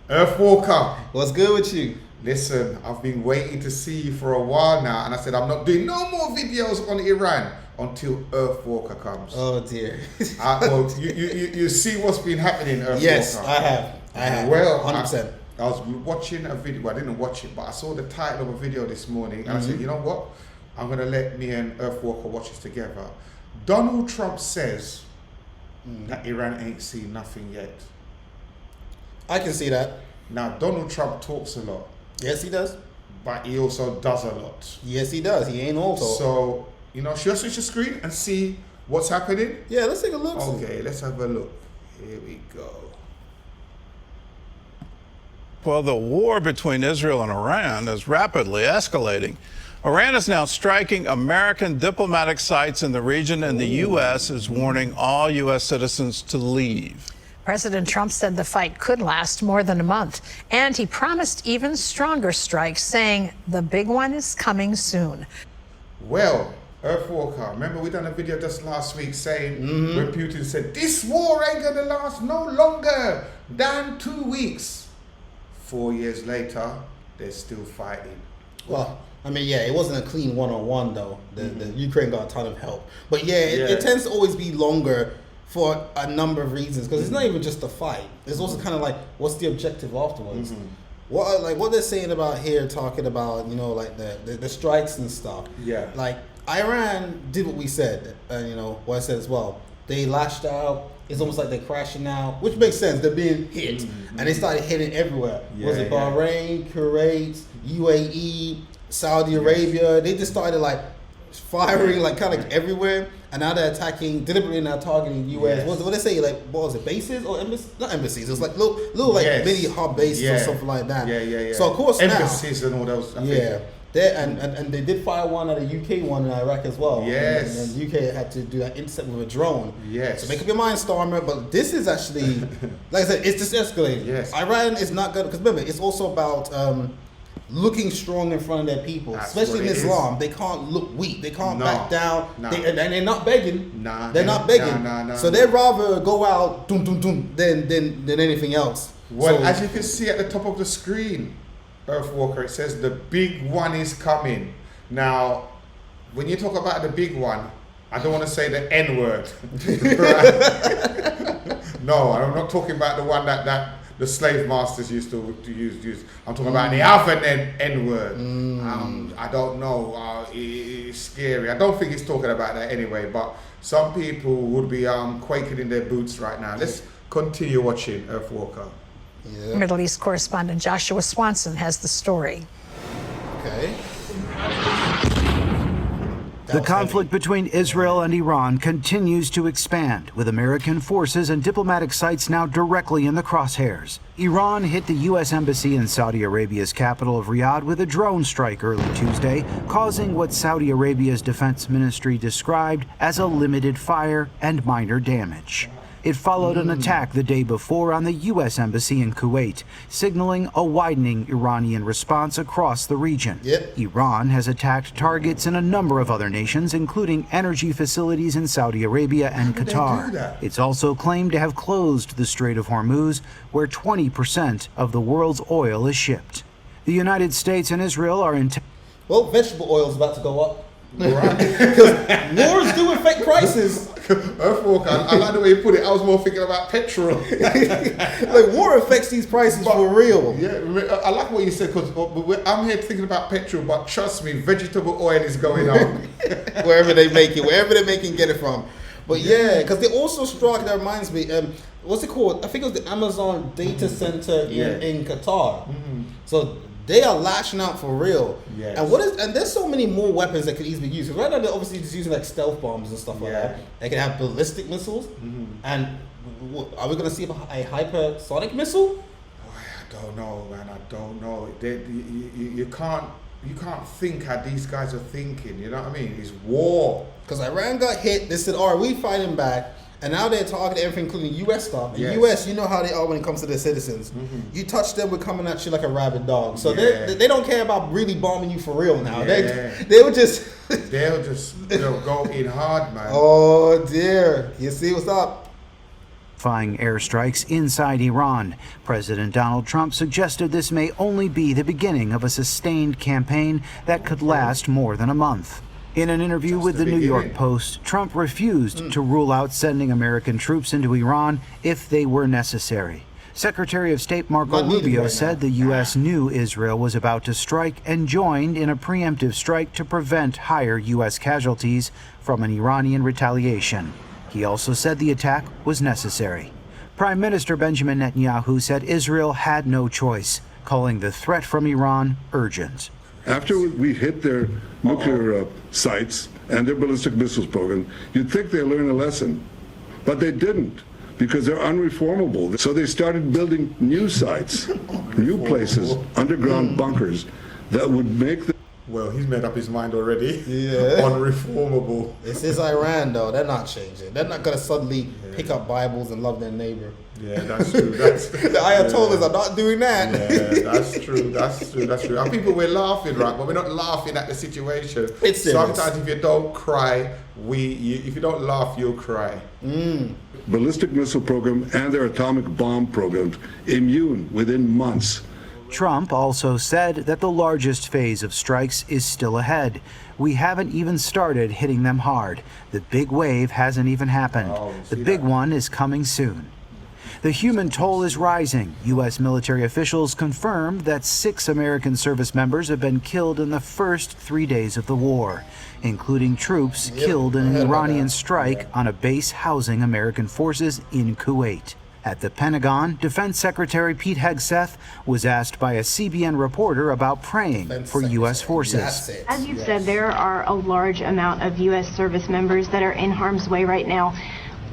Earthwalker, What's good with you? listen, I've been waiting to see you for a while now, and I said I'm not doing no more videos on Iran until Earthwalker comes. Oh dear. Well, you see what's been happening, Earthwalker? Yes, I have. Well, 100%. I was watching a video. Well, I didn't watch it, but I saw the title of a video this morning, and I said, you know what? I'm gonna let me and Earthwalker watch this together. Donald Trump says that Iran ain't seen nothing yet. I can see that. Now, Donald Trump talks a lot, Yes, he does. but he also does a lot. Yes, he does. He ain't all talk. So, should I switch the screen and see what's happening? Yeah, let's take a look. Okay, let's have a look. Here we go. Well, the war between Israel and Iran is rapidly escalating. Iran is now striking American diplomatic sites in the region, and the U.S. is warning all U.S. citizens to leave. President Trump said the fight could last more than a month, and he promised even stronger strikes, saying the big one is coming soon. Well, Earthwalker, remember we done a video just last week saying when Putin said, this war ain't gonna last no longer than 2 weeks. 4 years later, they're still fighting. Well, I mean, yeah, it wasn't a clean one-on-one though. The Ukraine got a ton of help, but yeah, it tends to always be longer for a number of reasons, because it's not even just the fight. It's also kind of like, what's the objective afterwards? What they're saying about here, talking about like the strikes and stuff. Yeah. Like Iran did what we said, and what I said as well. They lashed out. It's almost like they're crashing out, which makes sense. They're being hit, and they started hitting everywhere. Was it Bahrain, Kuwait, UAE, Saudi Arabia? They just started like firing like kind of everywhere, and now they're attacking deliberately. Now targeting US. What they say? Like, what was it? Bases or embassies? Not embassies. It was like little like mini hub bases or something like that. Yeah. So of course embassies and all those. And they did fire one at a UK one in Iraq as well. Yes. And the UK had to do that intercept with a drone. Yes. So make up your mind, Starmer. But this is actually, like I said, it's just escalating. Yes. Iran is not good, because remember, it's also about looking strong in front of their people. That's especially in what it Islam. They can't look weak. They can't back down. No. And they're not begging. They're not begging. So they'd rather go out dum dum dum than anything else. Well, so, as you can see at the top of the screen, Earthwalker, it says the big one is coming. Now, when you talk about the big one, I don't want to say the N word. No, I'm not talking about the one that the slave masters used to use. I'm talking about the other N word. I don't know. It's scary. I don't think he's talking about that anyway, but some people would be quaking in their boots right now. Let's continue watching Earthwalker. yeah. Middle East correspondent Joshua Swanson has the story. Okay. The conflict between Israel and Iran continues to expand, with American forces and diplomatic sites now directly in the crosshairs. Iran hit the U.S. Embassy in Saudi Arabia's capital of Riyadh with a drone strike early Tuesday, causing what Saudi Arabia's defense ministry described as a limited fire and minor damage. It followed an attack the day before on the U.S. Embassy in Kuwait, signaling a widening Iranian response across the region. Iran has attacked targets in a number of other nations, including energy facilities in Saudi Arabia and Qatar. It's also claimed to have closed the Strait of Hormuz, where 20% of the world's oil is shipped. The United States and Israel are in... Well, vegetable oil is about to go up. Right. Because wars do affect prices. Earthwalker, I like the way you put it. I was more thinking about petrol. Like, war affects these prices for real. Yeah, I like what you said, because I'm here thinking about petrol, but trust me, vegetable oil is going on. Wherever they make it, wherever they make it, get it from. But yeah, because they also struck, that reminds me, what's it called? I think it was the Amazon data center in Qatar. So they are lashing out for real. Yes. And there's so many more weapons that could easily be used. 'Cause right now they're obviously just using like stealth bombs and stuff like that. They can have ballistic missiles. And are we going to see a hypersonic missile? I don't know, man. I don't know. You can't think how these guys are thinking. You know what I mean? It's war. Because Iran got hit. They said, all right, we fighting back. And now they're targeting everything, including U.S. stuff. The U.S., you know how they are when it comes to their citizens. You touch them, we're coming at you like a rabid dog. So they don't care about really bombing you for real now. They'll just go in hard, man. Oh dear, you see what's up? intensifying airstrikes inside Iran. President Donald Trump suggested this may only be the beginning of a sustained campaign that could last more than a month. In an interview with the New York Post, Trump refused to rule out sending American troops into Iran if they were necessary. Secretary of State Marco Rubio said the U.S. knew Israel was about to strike and joined in a preemptive strike to prevent higher U.S. casualties from an Iranian retaliation. He also said the attack was necessary. Prime Minister Benjamin Netanyahu said Israel had no choice, calling the threat from Iran urgent. After we hit their nuclear sites and their ballistic missiles program, you'd think they learned a lesson, but they didn't, because they're unreformable. So they started building new sites, new places, underground bunkers that would make them. Well, he's made up his mind already. Yeah. Unreformable. This is Iran, though. They're not changing. They're not going to suddenly pick up Bibles and love their neighbor. Yeah, that's true. That's, the Ayatollahs are not doing that. Yeah, that's true. That's true. That's true. And people, we're laughing, right? But we're not laughing at the situation. It's serious. Sometimes if you don't cry, if you don't laugh, you'll cry. Ballistic missile program and their atomic bomb programs immune within months. Trump also said that the largest phase of strikes is still ahead. We haven't even started hitting them hard. The big wave hasn't even happened. The big one is coming soon. The human toll is rising. U.S. military officials confirmed that 6 American service members have been killed in the first 3 days of the war, including troops killed in an Iranian strike on a base housing American forces in Kuwait. At the Pentagon, Defense Secretary Pete Hegseth was asked by a CBN reporter about praying for U.S. forces. As you said, there are a large amount of U.S. service members that are in harm's way right now.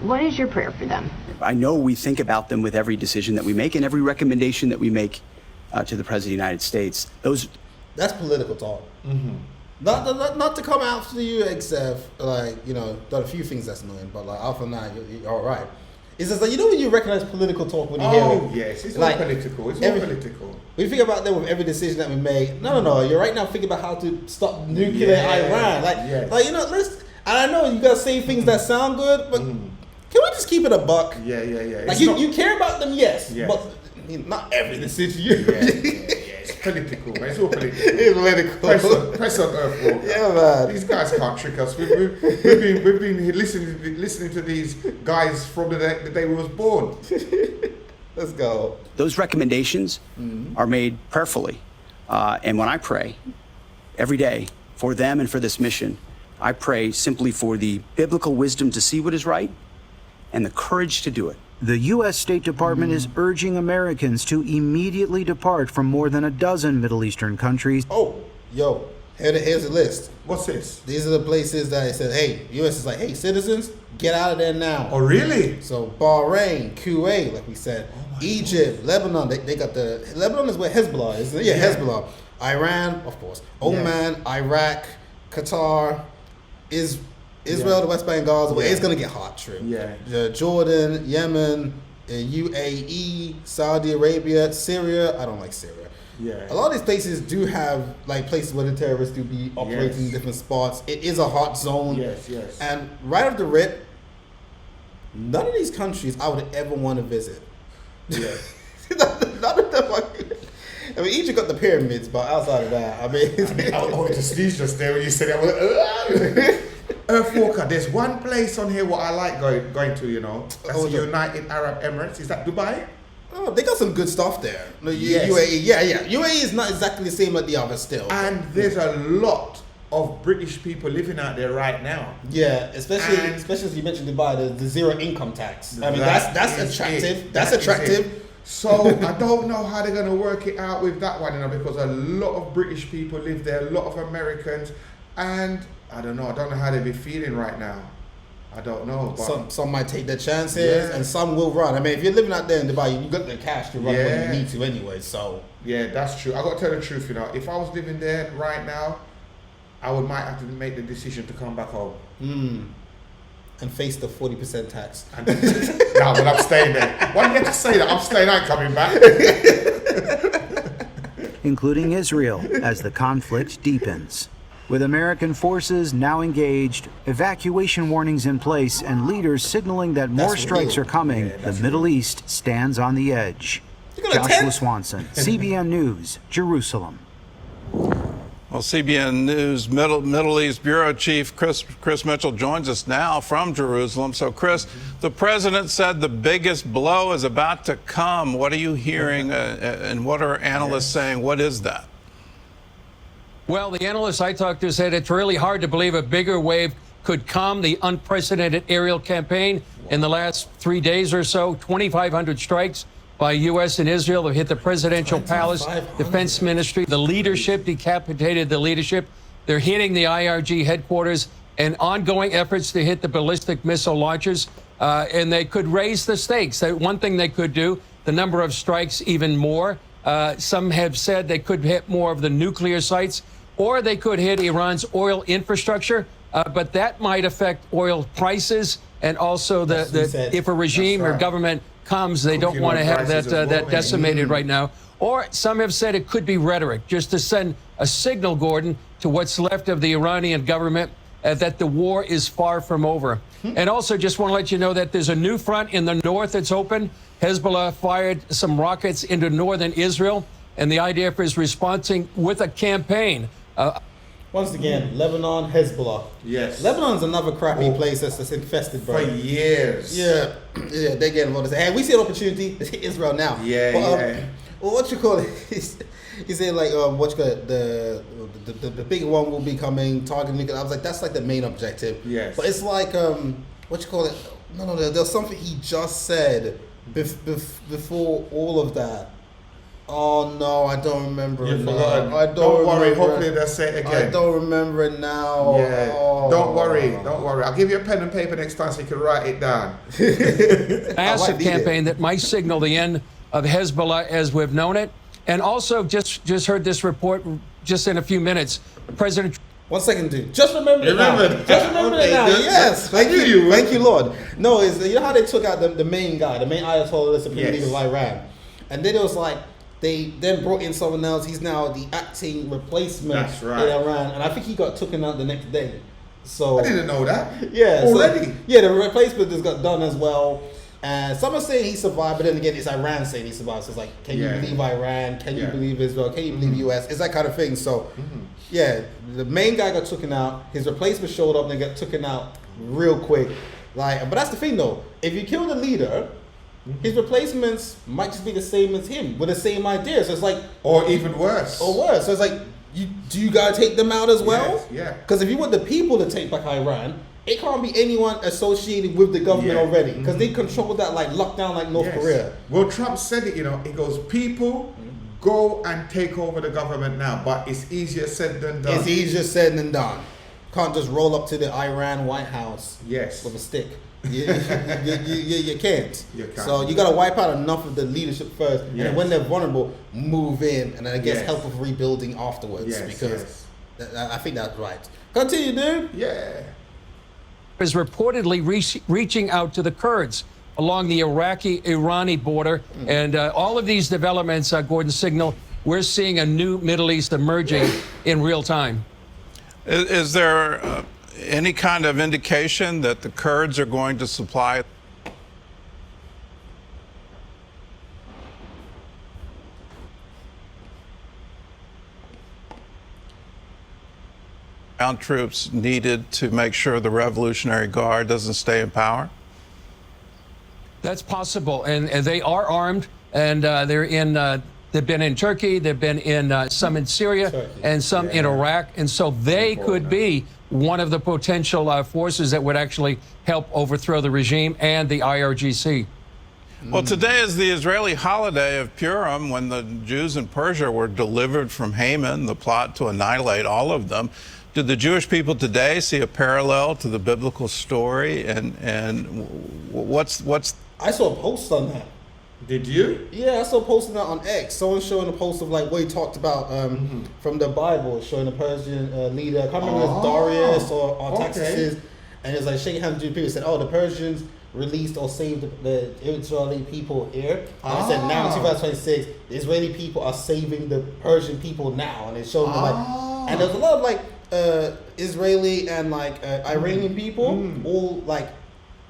What is your prayer for them? I know we think about them with every decision that we make and every recommendation that we make to the President of the United States. That's political talk. Not to come after you, except done a few things that's annoying, but like after that, you're all right. It's just like, when you recognize political talk when you hear it. Oh, yes, it's all political. It's all political. When you think about that with every decision that we make, no, you're right now thinking about how to stop nuclear Iran. And I know you guys say things that sound good, but can we just keep it a buck? Yeah. Like you care about them, yes, but not every decision. It's political, man. It's all political. It's political. Press on Earth Walker. Yeah, man. These guys can't trick us. We've been listening to these guys from the day we was born. Let's go. Those recommendations are made prayerfully. And when I pray every day for them and for this mission, I pray simply for the biblical wisdom to see what is right and the courage to do it. The U.S. State Department is urging Americans to immediately depart from more than a dozen Middle Eastern countries. Here's a list. What's this? These are the places that it said, hey, U.S. is like, hey, citizens, get out of there now. Oh, really? So Bahrain, Kuwait, like we said, Egypt, Lebanon, they got Lebanon is where Hezbollah is. Yeah, Hezbollah. Iran, of course. Oman, Iraq, Qatar, Israel, the West Bank, Gaza, where it's going to get hot, true. Yeah. Jordan, Yemen, UAE, Saudi Arabia, Syria. I don't like Syria. Yeah. A lot of these places do have places where the terrorists do be operating in different spots. It is a hot zone. Yes. And right off the rip, none of these countries I would ever want to visit. Yeah. None of them are. I mean, Egypt got the pyramids, but outside of that, I wanted to sneeze just there when you said that. Earth Walker, there's one place on here what I like going to, That's the United Arab Emirates. Is that Dubai? Oh, they got some good stuff there. Yes. UAE, yeah. UAE is not exactly the same as the other still. And there's a lot of British people living out there right now. Yeah, especially as you mentioned Dubai, the zero income tax. I mean, that's attractive. That's attractive. So I don't know how they're going to work it out with that one, because a lot of British people live there, a lot of Americans, and I don't know how they be feeling right now. I don't know. But some might take their chances, and some will run. I mean, if you're living out there in Dubai, you got the cash to run when you need to anyway. So yeah, that's true. I got to tell the truth. If I was living there right now, I might have to make the decision to come back home and face the 40% tax. No, but I'm staying there. Why do you have to say that? I'm staying. I ain't coming back. Including Israel, as the conflict deepens. With American forces now engaged, evacuation warnings in place, and leaders signaling that more strikes are coming, the Middle East stands on the edge. Joshua Swanson, CBN News, Jerusalem. Well, CBN News Middle East Bureau Chief Chris Mitchell joins us now from Jerusalem. So, Chris, the president said the biggest blow is about to come. What are you hearing, and what are analysts saying? What is that? Well, the analysts I talked to said it's really hard to believe a bigger wave could come. The unprecedented aerial campaign in the last 3 days or so, 2,500 strikes by U.S. and Israel have hit the presidential palace, defense ministry. The leadership, decapitated the leadership. They're hitting the IRG headquarters, and ongoing efforts to hit the ballistic missile launchers. And they could raise the stakes. One thing they could do, the number of strikes even more. Some have said they could hit more of the nuclear sites, or they could hit Iran's oil infrastructure. But that might affect oil prices, and also if a regime or government comes, they don't want to have that decimated right now. Or some have said it could be rhetoric, just to send a signal, Gordon, to what's left of the Iranian government that the war is far from over. And also just want to let you know that there's a new front in the north that's open. Hezbollah fired some rockets into northern Israel, and the IDF is responding with a campaign. Once again, Lebanon, Hezbollah. Yes. Lebanon's another crappy place that's infested, bro. For years. Yeah, they get involved. Hey, we see an opportunity. Let's hit Israel now. Yeah, Well, what you call it? He said like, what you call it? The big one will be coming, targeting. I was like, that's like the main objective. Yes. But it's like, what you call it? No, there's something he just said before all of that. Oh no, I don't remember it now. Don't worry, hopefully they'll say it again. I don't remember it now. Yeah. Oh. Don't worry. I'll give you a pen and paper next time so you can write it down. Massive campaign that might signal the end of Hezbollah as we've known it. And also just heard this report just in a few minutes. President. 1 second, dude. Just remember it now. Just remember it now. Good. Yes. Thank you. Thank you, Lord. No, you know how they took out the main guy, the main Ayatollah, the supreme leader of Iran. And then it was like, they then brought in someone else. He's now the acting replacement in Iran. And I think he got taken out the next day. So I didn't know that. Yeah. Already? So, yeah, the replacement just got done as well. And some are saying he survived, but then again, it's Iran saying he survived. So it's like, can you believe Iran? Can you believe Israel? Can you believe US? It's that kind of thing. So, yeah, the main guy got taken out. His replacement showed up and they got taken out real quick. But that's the thing, though. If you kill the leader, his replacements might just be the same as him with the same idea. So it's like, or even worse. So it's like, do you gotta take them out as well? Yeah. Because if you want the people to take back Iran, it can't be anyone associated with the government already, because they control that like lockdown like North Korea. Well, Trump said it. He goes, people go and take over the government now, but it's easier said than done. It's easier said than done. Can't just roll up to the Iran White House with a stick. You can't. So you got to wipe out enough of the leadership first, and then when they're vulnerable, move in, and then I guess help with rebuilding afterwards. Because I think that's right. Continue, dude. Yeah. Is reportedly reaching out to the Kurds along the Iraqi-Irani border, and all of these developments, Gordon, signal we're seeing a new Middle East emerging in real time. Is there any kind of indication that the Kurds are going to supply ground troops needed to make sure the Revolutionary Guard doesn't stay in power? That's possible, and they are armed, and they've been in Turkey, they've been in some in Syria, and some in Iraq, and so they could be one of the potential forces that would actually help overthrow the regime and the IRGC. Well, today is the Israeli holiday of Purim, when the Jews in Persia were delivered from Haman, the plot to annihilate all of them. Did the Jewish people today see a parallel to the biblical story? And what's? I saw a post on that. Did you? Yeah, I saw a post on that on X. Someone showing a post of like what he talked about from the Bible, showing a Persian leader. I can't remember if it was Darius or Artaxerxes, and it's like shaking hands with Jewish people. Said, "Oh, the Persians released or saved the Israeli people here." And it said now in 2026, the Israeli people are saving the Persian people now, and it showed them like, and there's a lot of like Israeli and like Iranian people all like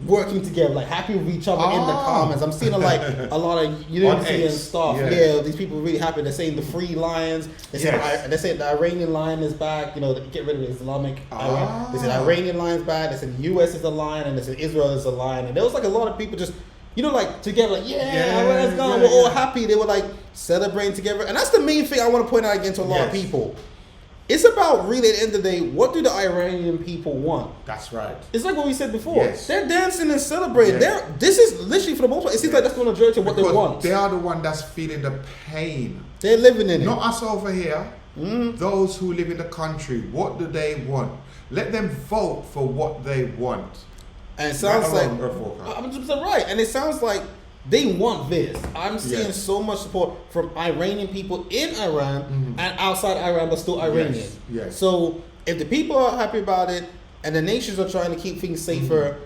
working together, like happy with each other in the comments. I'm seeing like a lot of unity and stuff. Yeah, these people are really happy. They're saying the free lions. They say the Iranian lion is back. You know, get rid of the Islamic. They said Iranian lion's back. They said the U.S. is a lion, and they said Israel is a lion. And there was like a lot of people just, you know, like together, like Iran's gone. We're all happy. They were like celebrating together, and that's the main thing I want to point out again to a lot of people. It's about really at the end of the day, what do the Iranian people want? That's right. It's like what we said before. They're dancing and celebrating. This is literally for the most part. It seems like that's the majority of what they want. They are the one that's feeling the pain. They're living in it. Not us over here. Those who live in the country. What do they want? Let them vote for what they want. And it sounds like I'm just right. And it sounds like they want this. I'm seeing so much support from Iranian people in Iran and outside Iran, but still Iranian. So if the people are happy about it and the nations are trying to keep things safer,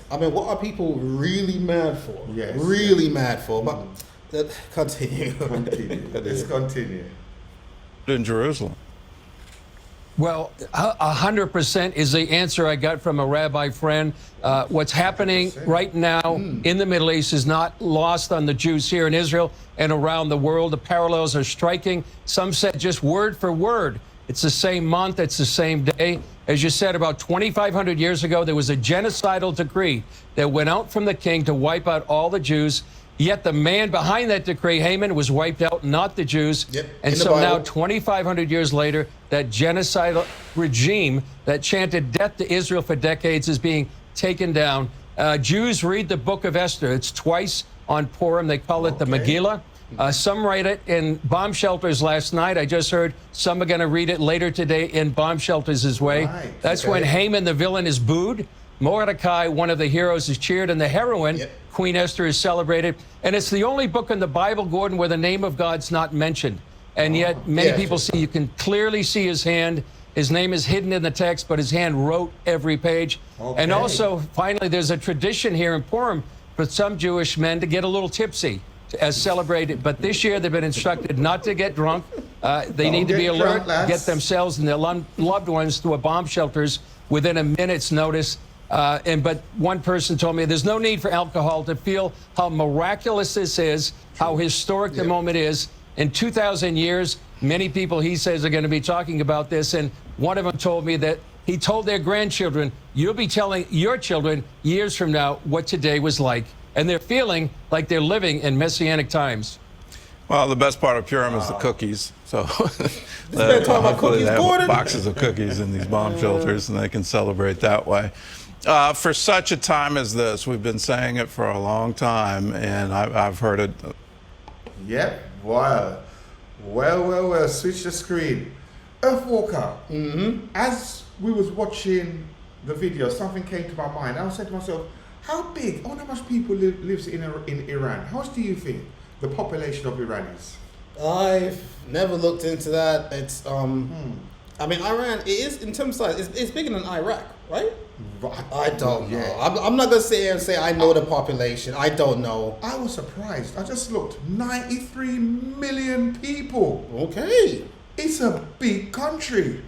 I mean, what are people really mad for? Really mad for. But continue. Let's continue. In Jerusalem. Well, 100% is the answer I got from a rabbi friend. What's happening right now in the Middle East is not lost on the Jews here in Israel and around the world. The parallels are striking. Some said just word for word. It's the same month. It's the same day. As you said, about 2,500 years ago, there was a genocidal decree that went out from the king to wipe out all the Jews. Yet the man behind that decree, Haman, was wiped out, not the Jews. And so now, 2,500 years later, that genocidal regime that chanted death to Israel for decades is being taken down. Jews read the book of Esther. It's twice on Purim. They call it the Megillah. Some write it in bomb shelters last night. I just heard some are going to read it later today in bomb shelters as well. That's when Haman, the villain, is booed. Mordecai, one of the heroes, is cheered, and the heroine, Queen Esther, is celebrated. And it's the only book in the Bible, Gordon, where the name of God's not mentioned. And yet many people see, you can clearly see his hand. His name is hidden in the text, but his hand wrote every page. And also, finally, there's a tradition here in Purim for some Jewish men to get a little tipsy as celebrated. But this year, they've been instructed not to get drunk. They need to be alert, get themselves and their loved ones to a bomb shelters within a minute's notice. But one person told me there's no need for alcohol to feel how miraculous this is, how historic the moment is. In 2,000 years, many people, he says, are going to be talking about this. And one of them told me that he told their grandchildren, you'll be telling your children years from now what today was like. And they're feeling like they're living in messianic times. Well, the best part of Purim is the cookies. So talking about cookies, they have Gordon? boxes of cookies in these bomb shelters, and they can celebrate that way. For such a time as this, we've been saying it for a long time, and I've heard it. Well, switch the screen. Earthwalker, as we was watching the video, something came to my mind. I was saying to myself, how much people lives in Iran? How much do you think the population of Iran is? I've never looked into that. It's, I mean, Iran, it is, in terms of size, it's bigger than Iraq, right? I don't know. I'm not going to sit here and say I know the population. I don't know. I was surprised. I just looked. 93 million people. Okay. It's a big country.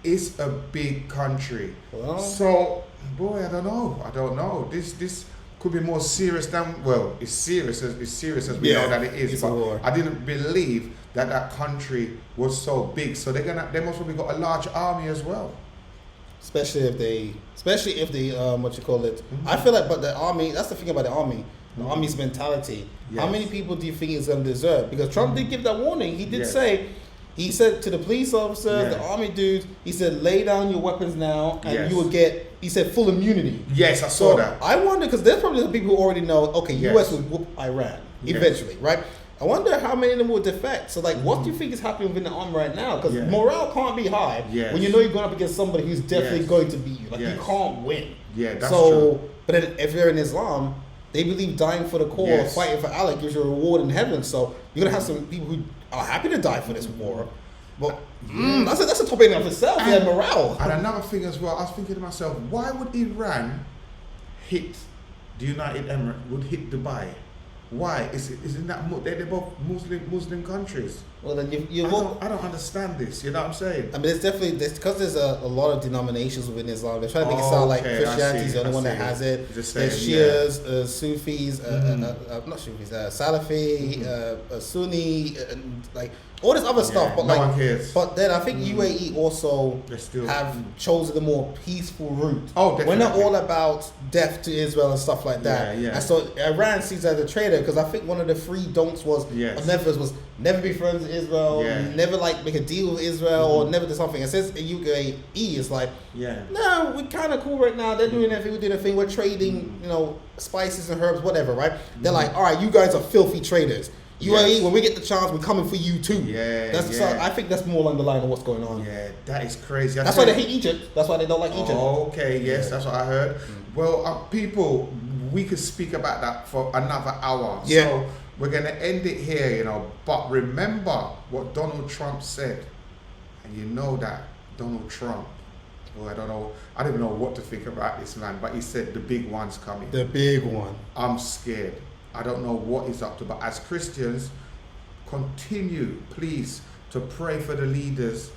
It's a big country. Well, so, boy, I don't know. This could be more serious than, well, it's serious as we know that it is. But I didn't believe that country was so big. So they must have got a large army as well. Especially if they what you call it. I feel like, but the army, that's the thing about the army. The army's mentality. How many people do you think is going to deserve? Because Trump did give that warning. He did say, he said to the police officers, the army dudes, he said, lay down your weapons now and you will get, he said, full immunity. Yes, I saw that. I wonder, because there's probably some people who already know, okay, U.S. will whoop Iran eventually, right? I wonder how many of them will defect. So, like, what do you think is happening within the army right now? Because morale can't be high when you know you're going up against somebody who's definitely going to beat you. Like, you can't win. Yeah, that's true. But if you're in Islam, they believe dying for the cause, fighting for Allah gives you a reward in heaven. So, you're going to have some people who are happy to die for this war. But that's a topic in of itself. And morale. And another thing as well, I was thinking to myself, why would Iran hit the United Emirates, would hit Dubai? Why? Isn't that they're both Muslim countries? Well, then I don't understand this. You know what I'm saying? I mean, it's definitely because there's a lot of denominations within Islam. They're trying to make it sound like Christianity is the only one that has it. There's Shias, Sufis, not Sufis, Salafi, Sunni, like all this other stuff. But no one cares. But then I think UAE also have chosen the more peaceful route. Oh, definitely. We're not all about death to Israel and stuff like that. Yeah. And so Iran sees it as a traitor, because I think one of the 3 don'ts was never be friends with Israel, never like make a deal with Israel, or never do something. It says in UAE is like, no, we're kind of cool right now. They're doing everything, we're doing a thing. We're trading, spices and herbs, whatever, right? They're like, all right, you guys are filthy traders. UAE, when we get the chance, we're coming for you too. I think that's more along the line of what's going on. Yeah, that is crazy. That's why they hate Egypt. That's why they don't like Egypt. Okay, yes, that's what I heard. Well, people, we could speak about that for another hour. Yeah. So we're going to end it here, But remember what Donald Trump said. And you know that Donald Trump, I don't even know what to think about this man, but he said the big one's coming. The big one. I'm scared. I don't know what he's up to, but as Christians, continue, please, to pray for the leaders.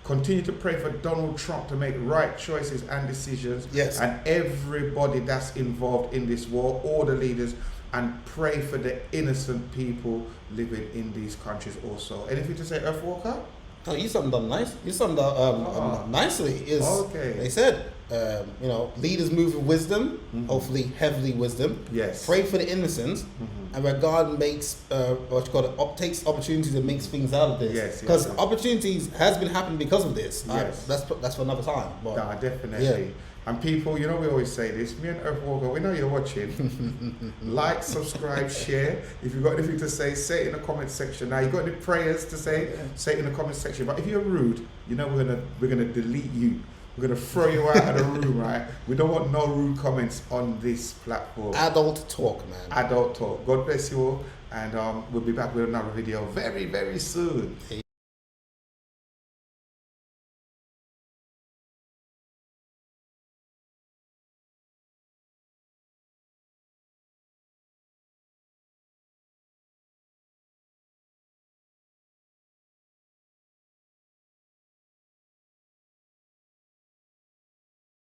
Continue to pray for Donald Trump to make right choices and decisions. Yes. And everybody that's involved in this war, all the leaders, and pray for the innocent people living in these countries also. Anything to say, Earthwalker? Oh, you something done nice. You something done nicely. They said, leaders move with wisdom, hopefully heavily wisdom. Yes. Pray for the innocents, and where God makes takes opportunities and makes things out of this. Yes. Because opportunities has been happening because of this. Yes. That's for another time. But, Definitely. Yeah. And people, we always say this. Me and Earthwalker, we know you're watching. Like, subscribe, share. If you've got anything to say it in the comment section. Now, you've got any prayers to say it in the comment section. But if you're rude, we're gonna delete you. We're gonna throw you out of the room, right? We don't want no rude comments on this platform. Adult talk, man. Adult talk. God bless you all, and we'll be back with another video very, very soon.